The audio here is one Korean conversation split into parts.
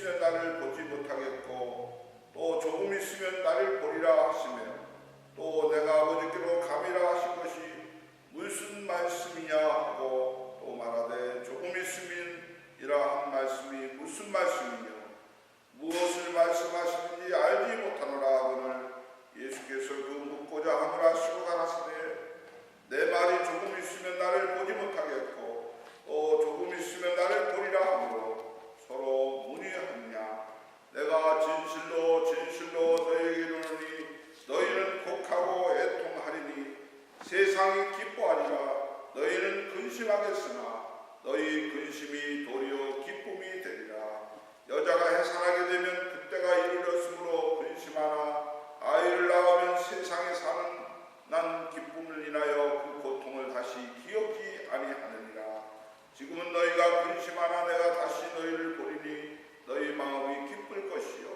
있으면 나를 보지 못하겠고 또 조금 있으면 나를 보리라 하시며 또 내가 아버지께로 감이라 하신 것이 무슨 말씀이냐 하고 또 말하되 조금 있으면이라 한 말씀이 무슨 말씀이며 무엇을 말씀하시는지 알지 못하노라 하거늘 예수께서 그 묻고자 함을 하시고 가라사대 내 말이 조금 있으면 나를 보지 못하겠고 또 조금 있으면 나를 보리라 하므로 서로 문의하느냐 내가 진실로 진실로 너희에게 이르노니 너희는 곡하고 애통하리니 세상이 기뻐하리라 너희는 근심하겠으나 너희 근심이 도리어 기쁨이 되리라 여자가 해산하게 되면 그때가 이르렀으므로 근심하나 아이를 낳으면 세상에 사는 난 기쁨을 인하여 그 고통을 다시 기억지 아니하느니라 지금은 너희가 근심하나 내가 다시 너희를 보리니 너희 마음이 기쁠 것이요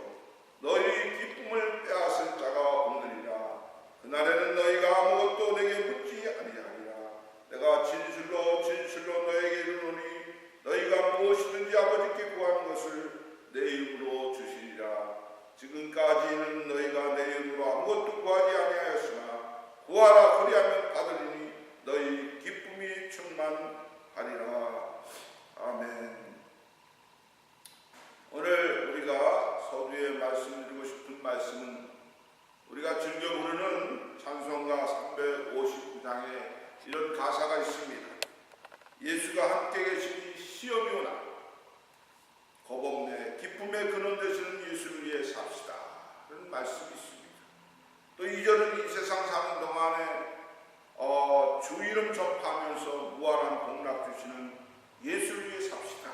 너희 기쁨을 빼앗을 자가 없느니라 그날에는 너희가 아무것도 내게 묻지 아니하리라 내가 진실로 진실로 너에게 이르노니 너희가 무엇이든지 아버지께 구하는 것을 내 이름으로 주시리라 지금까지는 너희가 내 이름으로 아무것도 구하지 아니하였으나 구하라 그리하면 받으리니 너희 기쁨이 충만하리라. 아멘. 오늘 우리가 서두에 말씀드리고 싶은 말씀은 우리가 즐겨 부르는 찬송가 359장에 이런 가사가 있습니다. 예수가 함께 계시니 시험이 오나 겁없네 기쁨의 근원 되시는 예수를 위해 삽시다. 그런 말씀이 있습니다. 또 2절은 이 세상 사는 동안에 주 이름 전파하면서 무한한 복락 주시는 예수를 위해 삽시다.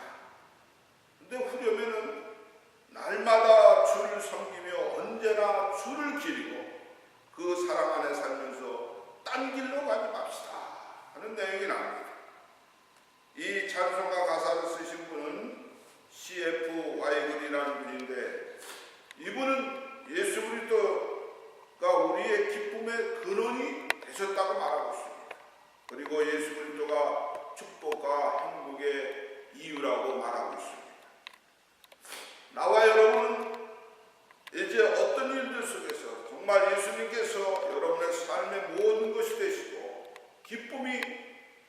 근데 후렴에는 날마다 주를 섬기며 언제나 주를 기리고 그 사랑 안에 살면서 딴 길로 가지 맙시다 하는 내용이 나옵니다. 이 찬송가 가사를 쓰신 분은 C.F. 와이글이라는 분인데 이분은 예수 그리스도가 우리의 기쁨의 근원이 되셨다고 말하고 있습니다. 그리고 예수 그리스도가 축복과 행복의 이유라고 말하고 있습니다. 나와 여러분은 이제 어떤 일들 속에서 정말 예수님께서 여러분의 삶의 모든 것이 되시고 기쁨이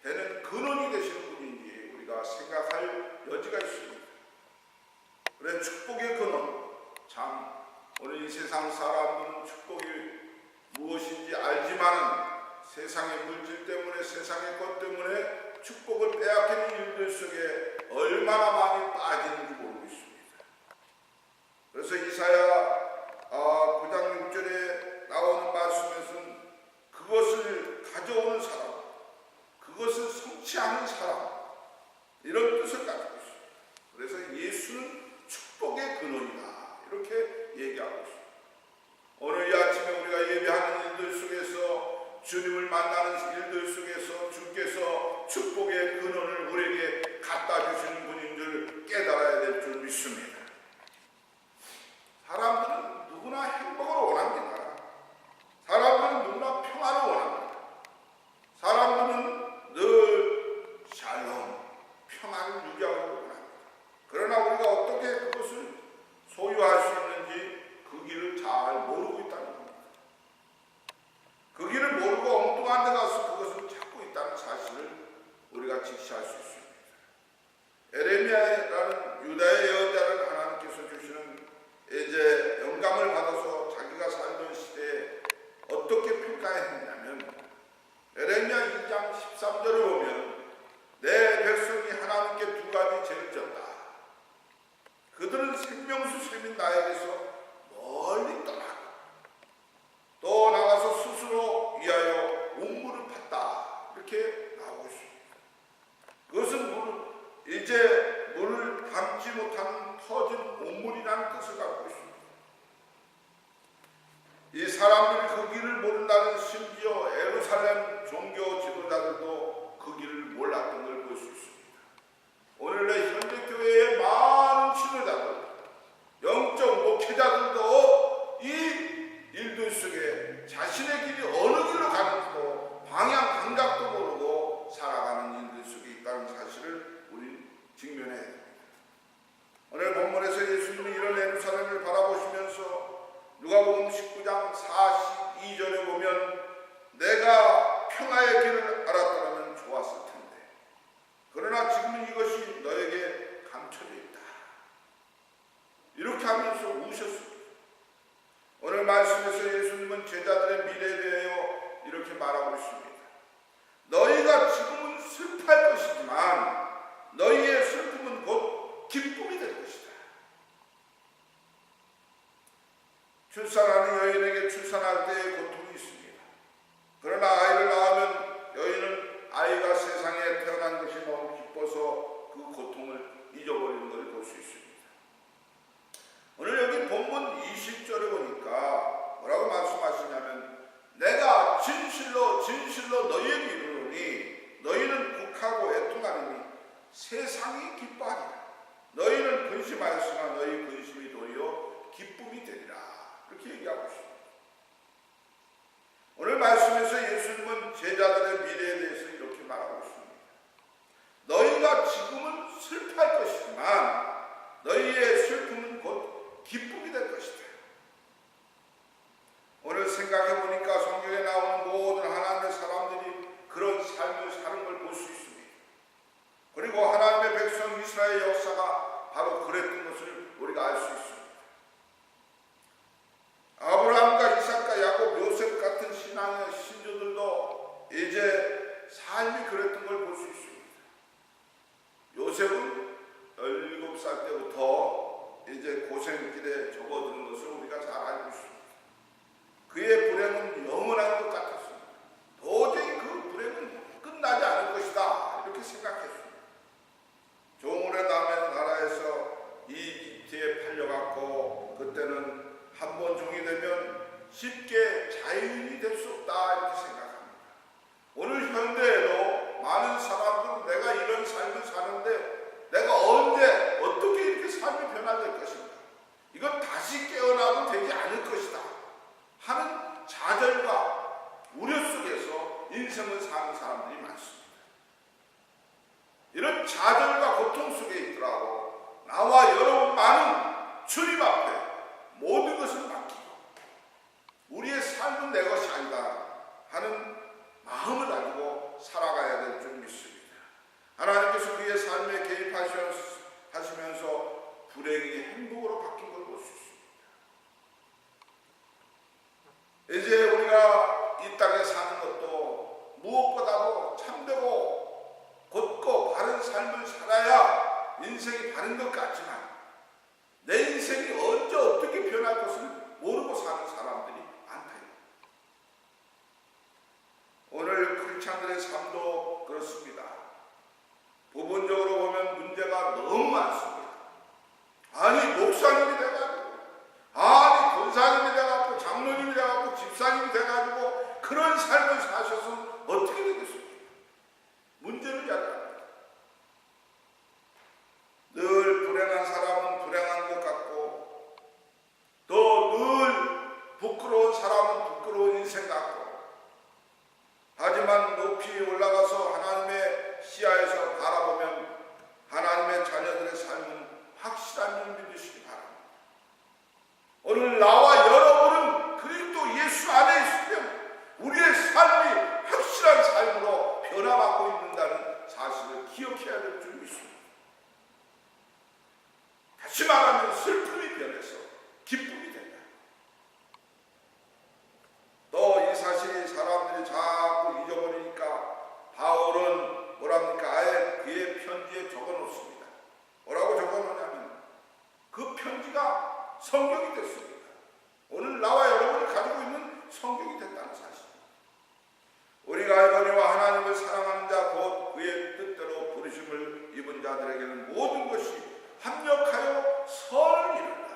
되는 근원이 되시는 분인지 우리가 생각할 여지가 있습니다. 그래 축복의 근원 참 오늘 이 세상 사람들은 축복이 무엇인지 알지만은 세상의 물질 때문에 세상의 것 때문에 축복을 빼앗기는 일들 속에 얼마나 많이 빠지는지 모르고 있습니다. 그래서 이사야 9장 6절에 나오는 말씀에서는 그것을 가져오는 사람, 그것을 성취하는 사람 이런 뜻을 가지고 있습니다. 그래서 예수는 축복의 근원이다 이렇게 얘기하고 있습니다. 오늘 이 아침에 우리가 예배하는 일들 속에서 주님을 만나는 일들 속에서 주께서 축복의 근원을 우리에게 갖다 주시는 분인 줄 깨달아야 될 줄 믿습니다. 사람들은 누구나 행복을 원합니다. 사람들은 누구나 평안을 원합니다. 사람들은 늘 샬롬, 평안을 유지하고 원합니다. 그러나 우리가 어떻게 그것을 소유할 수 있는지 그 길을 잘 모르고 있다는 겁니다. 그 길을 모르고 엉뚱한 데 가서 그것을 찾고 있다는 사실을 우리가 직시할 수 있습니다. 에레미야라는 유다의 예언자를 하나님께서 주시는 이제 영감을 받아서 자기가 살던 시대에 어떻게 평가했냐면 에레미야 2장 13절을 보면 내 백성이 하나님께 두 가지 죄를 졌다. 그들은 생명수 샘인 나에게서 멀리 떠나고 또 나가서 스스로 위하여 옥물을 팠다. 이렇게 나오고 있습니다. 그것은 이제 물을 담지 못하는 터진 옥물이라는 뜻을 갖고 있습니다. 이 사람들이 그 길을 모른다는 심지어 예루살렘 종교 지도자들도 그 길을 몰랐던 걸 볼 수 있습니다. 오늘날 현대교회의 많은 지도자들, 영적 목회자들 예루살렘을 바라보시면서 누가복음 19장 42절에 보면 내가 평화의 길을 알았더라면 좋았을 텐데 그러나 지금은 이것이 너에게 감춰져 있다. 이렇게 하면서 우셨습니다. 오늘 말씀에서 예수님은 제자들의 미래에 대하여 이렇게 말하고 있습니다. 너희가 지금은 슬퍼할 것이지만 너희의 슬픔은 곧 기쁨이 될 것이다. 출산하는 여인에게 출산할 때의 고통이 있습니다. 그러나 아이를 낳으면 여인은 아이가 세상에 태어난 것이 너무 기뻐서 그 고통을 잊어버리는 것을 볼 수 있습니다. 오늘 여기 본문 20절에 보니까 뭐라고 말씀하시냐면 내가 진실로 너희에게 이르노니 너희는 국하고 애통하리니 세상이 기뻐하리라. 너희는 근심하였으나 너희 근심이 도리어 기쁨이 되리라. 이렇게 얘기하고 있습니다. 오늘 말씀에서 예수님은 제자들의 미래에 대해서 이렇게 말하고 있습니다. 너희가 지금은 슬퍼할 것이지만 너희의 슬픔은 곧 기쁨이 될 것이다. 오늘 생각해 보니까 성경에 나오는 모든 하나님의 사람들이 그런 삶을 사는 걸 볼 수 있습니다. 그리고 하나님의 백성 이스라엘 역사가 바로 그랬던 것을 우리가 알 수 있습니다. 아브라함과 이삭과 야곱, 요셉 같은 신앙의 신조들도 이제 삶이 그랬던 걸 볼 수 있습니다. 요셉은 17살 때부터 이제 고생길에 접어드는 것을 우리가 잘 알고 있습니다. 그의 불행은 영원한 것 같았습니다. 도저히 그 불행은 끝나지 않을 것이다 이렇게 생각했습니다. 종으로 남의 나라에서 이집트에 팔려갔고 그때는 한 번 종이 되면 쉽게 자유인이 될 수 없다 이렇게 생각합니다. 오늘 현대에도 많은 사람들은 내가 이런 삶을 사는데 내가 언제 어떻게 이렇게 삶이 변화될 것인가, 이건 다시 깨어나도 되지 않을 것이다 하는 좌절과 우려 속에서 인생을 사는 사람들이 많습니다. 이런 좌절과 고통 속에 있더라도 나와 여러분 많은 주님 앞에 모든 것을 맡기고 우리의 삶은 내 것이 아니다 하는 마음을 가지고 살아가야 될 줄 믿습니다. 하나님께서 그의 삶에 개입하시면서 불행이 행복으로 바뀐 걸 볼 수 있습니다. 이제 우리가 이 땅에 사는 것도 무엇보다도 참되고 곧고 바른 삶을 살아야 인생이 바른 것 같지만 내 인생이 언제 어떻게 변할 것을 모르고 사는 사람들이 많다. 오늘 크리스찬들의 삶도 그렇습니다. 부분적으로 보면 문제가 너무 많습니다. 아니 목사님이 돼가지고, 아니 권사님이 돼가지고, 장로님이 돼가지고, 집사님이 돼가지고 그런 삶을 사셔서 어떻게 되겠습니까? 문제를 야기합니다. 늘 불행한 사람은 불행한 것 같고 또 늘 부끄러운 사람은 부끄러운 인생 같고, 하지만 높이 올라가서 하나님의 시야에서 바라보면 하나님의 자녀들의 삶은 확실한 줄 믿으시기 바랍니다. 오늘 나와 여러분은 그리스도 예수 안에 있으면 우리의 삶이 확실한 삶으로 변화받고 있는다는 사실을 기억해야 될 줄 믿습니다. 다시 말하면 슬픔이 변해서 기쁨이 된다. 또 이 사실이 사람들이 자꾸 잊어버리니까 바울은 뭐랍니까? 아예 그의 편지에 적어놓습니다. 뭐라고 적어놓냐면 그 편지가 성경이 됐습니다. 오늘 나와 여러분이 가지고 있는 성경이 됐다는 사실입니다. 우리가 알거니와 하나님을 사랑하는 자 곧 그의 뜻대로 부르심을 입은 자들에게는 모든 것이 합력하여 선을 이룬다.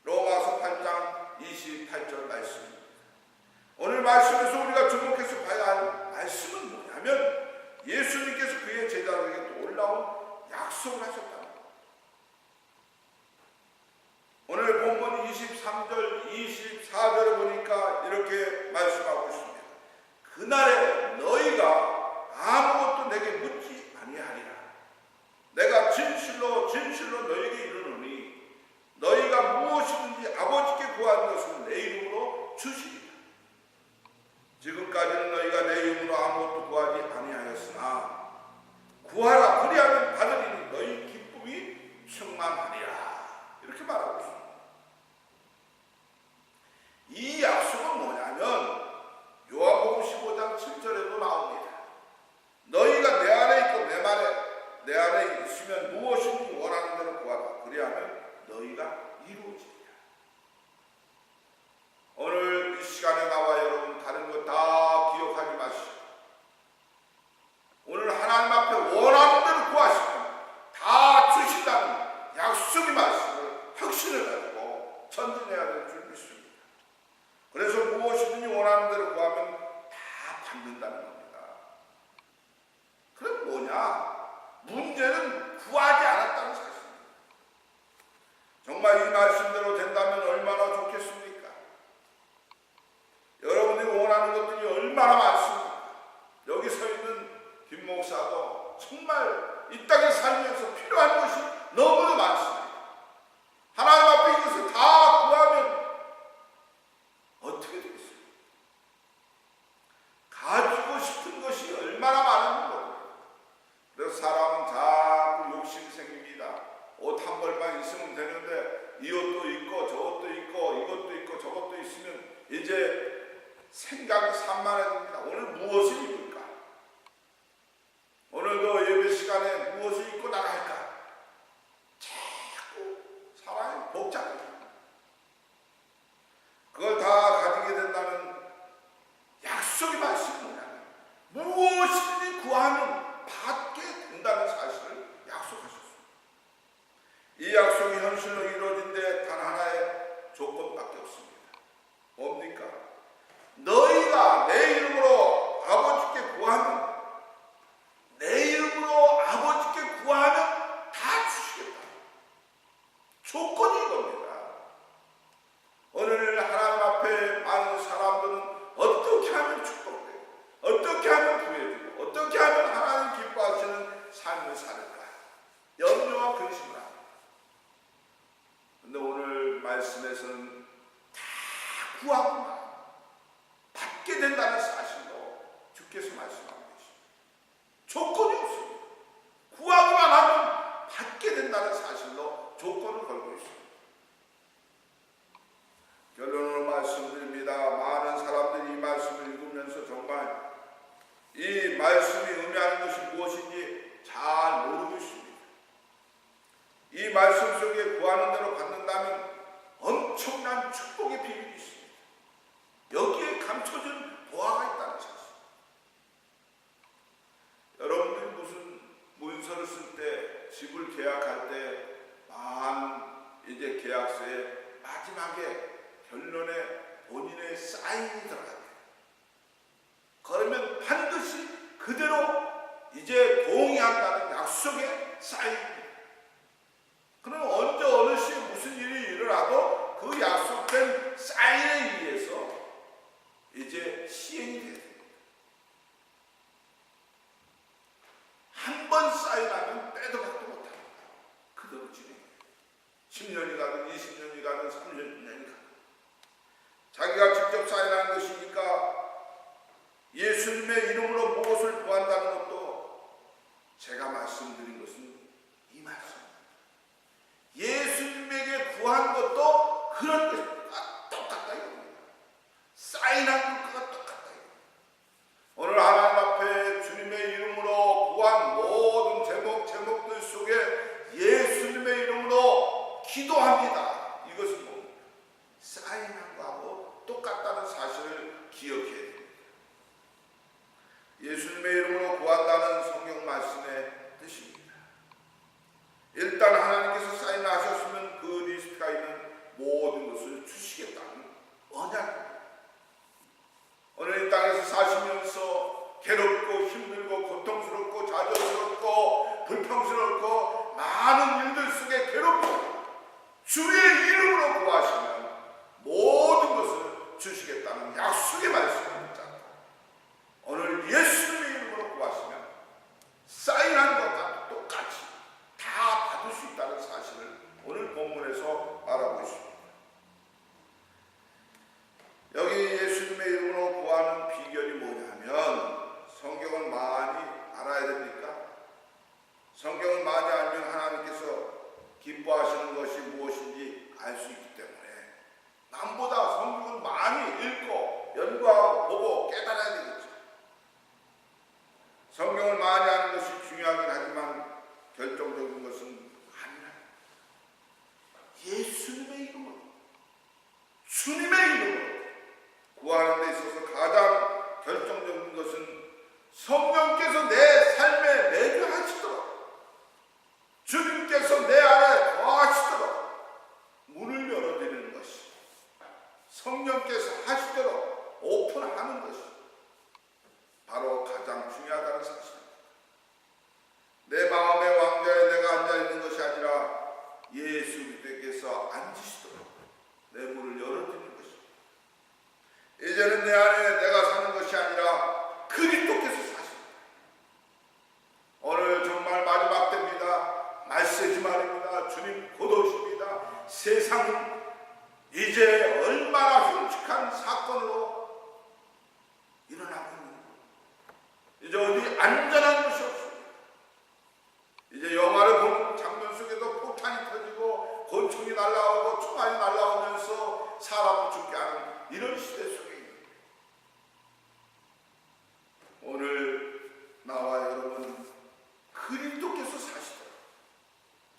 로마서 8장 28절 말씀입니다. 오늘 말씀에서 우리가 주목해서 봐야 할 말씀은 뭐냐면 예수님께서 그의 제자들에게 놀라운 약속을 하셨다. 오늘 본문 23절 24절을 보니까 이렇게 말씀하고 있습니다. 그날에 너희가 아무것도 내게 묻지 아니하리라. 내가 진실로 너희에게 이르노니 너희가 확신을 가지고 전진해야 될 줄 믿습니다. 그래서 무엇이든지 원하는 대로 구하면 다 받는다는 겁니다. 그럼 뭐냐? 문제는 구하지 않았다는 사실입니다. 정말 이 말씀대로 된다면 얼마나 좋겠습니까? 여러분들이 원하는 것들이 얼마나 많습니까? 여기 서 있는 김 목사도 정말 이 땅에 살면서 필요한 것이 너무나 많습니다. 하나님 앞에 이것을 다 구하면 어떻게 되겠어요? 가지고 싶은 것이 얼마나 많은 거예요. 그래서 사람은 자꾸 욕심이 생깁니다. 옷 한 벌만 있으면 되는데 이 옷도 있고 저것도 있고 이것도 있고 저것도 있으면 이제 생각이 산만해집니다. 오늘 무엇을 입을까? 오늘도 예배 시간에 무엇을 입고 나갈까? 자꾸 사람이 복잡해요. 그걸 다 가지게 된다는 약속의 말씀이 뭐냐면 무엇이든지 구하면 받게 된다는 사실을 약속하셨습니다. 이 약속이 현실로 이루어진 데 단 하나의 조건밖에 없습니다. 뭡니까? 너희가 내 이름으로 아버지께 구하면, 내 이름으로 아버지께 구하면 다 주시겠다. 조건이 이겁니다. 오늘 하나님 앞에 많은 사람들은 어떻게 하면 축복돼요? 어떻게 하면 구해주고 어떻게 하면 하나님 기뻐하시는 삶을 살을까? 염려와 근심을 합니다. 근데 오늘 말씀에서는 다 구하고만 받게 된다는 사실로 주께서 말씀하고 계십니다. 조건이 없습니다. 구하기만 하면 받게 된다는 사실로 조건을 걸고 있습니다. 결론으로 말씀드립니다. 많은 사람들이 이 말씀을 읽으면서 정말 이 말씀이 의미하는 것이 무엇인지 잘 모르고 있습니다. 이 말씀 속에 구하는 대로 받는다면 엄청난 축복의 비밀이 있습니다. 여기에 감춰진 보화가 있다는 사실. 여러분들이 무슨 문서를 쓸 때, 집을 계약할 때 이제 계약서에 마지막에 결론에 본인의 사인이 들어가요. 그러면 반드시 그대로 이제 동의한다는 약속의 사인입니다. 그럼 언제 어느 시에 무슨 일이 일어나도 그 약속된 사인에 의해서 이제 시행이 돼야 됩니다. 한 번 사인하면 빼도 박도 못합니다. 그대로 진행해요. 10년이 가든 20년이 가든 30년이 가든 자기가 직접 사인하는 것이니까 예수님의 이름으로 무엇을 구한다는 것도 제가 말씀드린 것은 이 말씀입니다. 예수님에게 구한 것도 그런 것과 똑같다 이겁니다. 사인한 것과 똑같다 이겁니다. 오늘 하나님 앞에 주님의 이름으로 구한 모든 제목들 속에 예수님의 이름으로 기도합니다. 이것은 뭡니까? 사인한 것하고 똑같다는 사실을 기억해야 됩니다. 예수님의 이름으로 구한다는 성경 말씀의 뜻입니다. 일단 하나님께서 사인을 하셨으면 그 리스트가 있는 모든 것을 주시겠다는 언약입니다. 오늘 이 땅에서 사시면서 괴롭고 힘들고 고통스럽고 좌절스럽고 불평스럽고 많은 일들 속에 괴롭고 주의 이름으로 구하시면 모든 것을 주시겠다는 약속의 말씀을 붙잡고 오늘 예수님의 이름으로 구하시면 사인한 것과 똑같이 다 받을 수 있다는 사실을 오늘 본문에서 말하고 있습니다. 여기 예수님의 이름으로 구하는 비결이 뭐냐면 성경을 많이 알아야 됩니까? 성경을 많이 알면 하나님께서 기뻐하시는 것이 무엇인지 알 수 있기 때문에 남보다 성경을 많이 읽고 연구하고 보고 깨달아야 되겠죠. 성경을 많이 아는 것이 중요하긴 하지만 결정적인 것은 아니라 예수님의 이름으로 주님의 이름으로 구하는 데 있어서 가장 결정적인 것은 성령께서 내 삶에 내주하시도록 주님께서 내 안에 거하시도록 하는 것이 바로 가장 중요하다는 사실입니다. 내 마음의 왕좌에 내가 앉아있는 것이 아니라 예수 그리스도께서 앉으시도록 내 문을 열어드리는 것입니다. 이제는 내 안에 내가 사는 것이 아니라 그리스도께서 사십니다. 오늘 정말 마지막 때입니다. 말세지 말입니다. 주님 곧 오십니다. 세상은 이제 얼마나 흉측한 사건으로 일어나고 있는 거예요. 이제 어디 안전한 것이 없습니다. 이제 영화를 보는 장면 속에도 폭탄이 터지고 곤충이 날아오고 총알이 날아오면서 사람을 죽게 하는 이런 시대 속에 있는 거예요. 오늘 나와 여러분 그리스도께서 사시더라.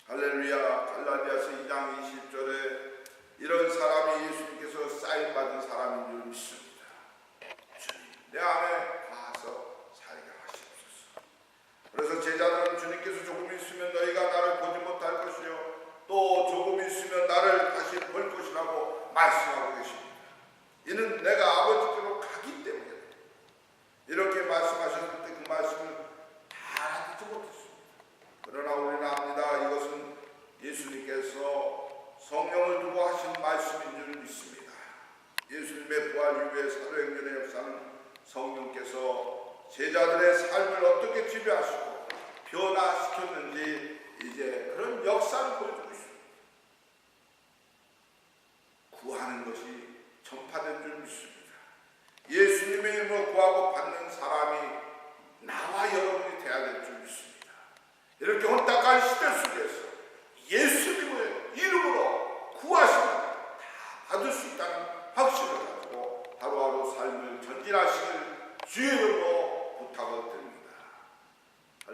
할렐루야. 갈라디아서 2장 20절에 이런 사람이 예수님께서 사인받은 사람인 줄 믿습니다. 주님 내 안에 와서 살게 하시옵소서. 그래서 제자들은 주님께서 조금 있으면 너희가 나를 보지 못할 것이요 또 조금 있으면 나를 다시 볼 것이라고 말씀하고 계십니다. 이는 내가 아버지께로 가기 때문에 이렇게 말씀하셨을 때 그 말씀을 다 알아듣지 못했습니다. 그러나 우리는 압니다. 이것은 예수님께서 성령을 두고 하신 말씀인 줄 믿습니다. 예수님의 부활 이후의 사도행전의 역사는 성령께서 제자들의 삶을 어떻게 지배하시고 변화시켰는지 이제 그런 역사를 보여주고 있습니다. 구하는 것이 전파된 줄 믿습니다. 예수님의 이름으로 구하고 받는 사람이 나와 여러분이 되어야 될 줄 믿습니다. 이렇게 혼탁한 시대